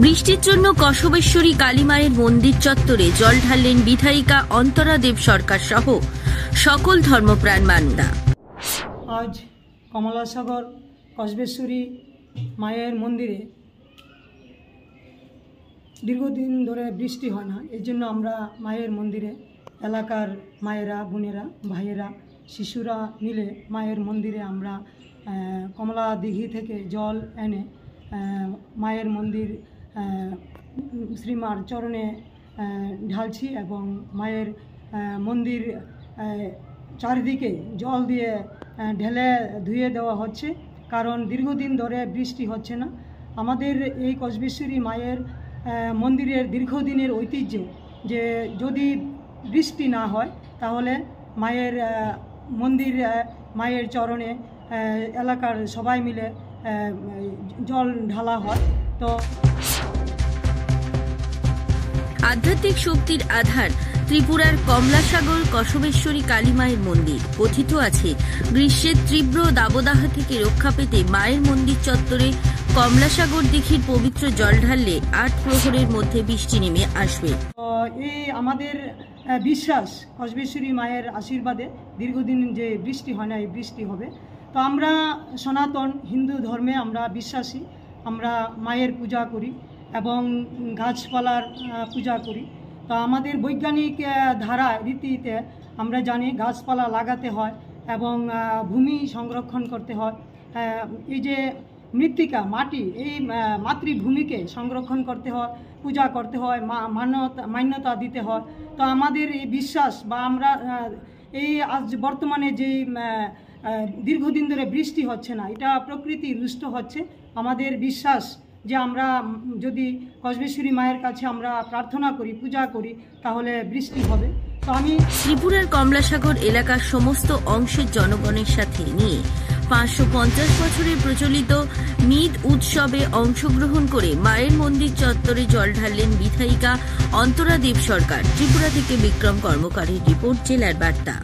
বৃষ্টির জন্য কসবেশ্বরী কালীমায়ের মন্দির চত্বরে জল ঢাললেন বিধায়িকা অন্তরা দেব সরকার সহ সকল ধর্মপ্রাণ মানুষরা। আজ কমলাসাগর কসবেশ্বরী মায়ের মন্দিরে দীর্ঘদিন ধরে বৃষ্টি হয় না, এই জন্য আমরা মায়ের মন্দিরে এলাকার মায়েরা, বোনেরা, ভাইয়েরা, শিশুরা মিলে মায়ের মন্দিরে আমরা কমলা দিঘি থেকে জল এনে মায়ের মন্দির শ্রীমার চরণে ঢালছি এবং মায়ের মন্দির চারিদিকে জল দিয়ে ঢেলে ধুয়ে দেওয়া হচ্ছে, কারণ দীর্ঘদিন ধরে বৃষ্টি হচ্ছে না। আমাদের এই কসবেশ্বরী মায়ের মন্দিরের দীর্ঘদিনের ঐতিহ্য যে যদি বৃষ্টি না হয় তাহলে মায়ের মন্দির মায়ের চরণে এলাকার সবাই মিলে জল ঢালা হয়। তো আধ্যাত্মিক শক্তির আধার ত্রিপুরার কমলাসাগর কসবেশ্বরী কালীমায়ের মন্দির। কথিত আছে গ্রীষ্মের তীব্র দাবদাহ থেকে রক্ষা পেতে মায়ের মন্দির চত্বরে কমলাসাগর দিঘির পবিত্র জল ঢাললে ৮ প্রহরের মধ্যে বৃষ্টি নেমে আসবে। এই আমাদের বিশ্বাস, কসবেশ্বরী মায়ের আশীর্বাদে দীর্ঘদিন যে বৃষ্টি হয় না, এই বৃষ্টি হবে। তো আমরা সনাতন হিন্দু ধর্মে আমরা বিশ্বাসী, আমরা মায়ের পূজা করি এবং গাছপালার পূজা করি। তো আমাদের বৈজ্ঞানিক ধারা রীতিতে আমরা জানি গাছপালা লাগাতে হয় এবং ভূমি সংরক্ষণ করতে হয়। এই যে মৃত্তিকা মাটি, এই মাতৃভূমিকে সংরক্ষণ করতে হয়, পূজা করতে হয়, মান্যতা দিতে হয়। তো আমাদের এই বিশ্বাস বা আমরা এই আজ বর্তমানে যেই দীর্ঘদিন ধরে বৃষ্টি হচ্ছে না, এটা প্রকৃতি রুষ্ট হচ্ছে। আমাদের বিশ্বাস যে আমরা যদি কসবেশ্বরী মায়ের কাছে আমরা প্রার্থনা করি, পূজা করি, তাহলে বৃষ্টি হবে। তো আমি ত্রিপুরার কমলাসাগর এলাকার সমস্ত অংশের জনগণের সাথে নিয়ে ৫৫০ বছরের প্রচলিত মিদ উৎসবে অংশগ্রহণ করে মায়ের মন্দির চত্বরে জল ঢাললেন বিধায়িকা অন্তরা দেব সরকার। ত্রিপুরা থেকে বিক্রম কর্মকারের রিপোর্ট, জেলার বার্তা।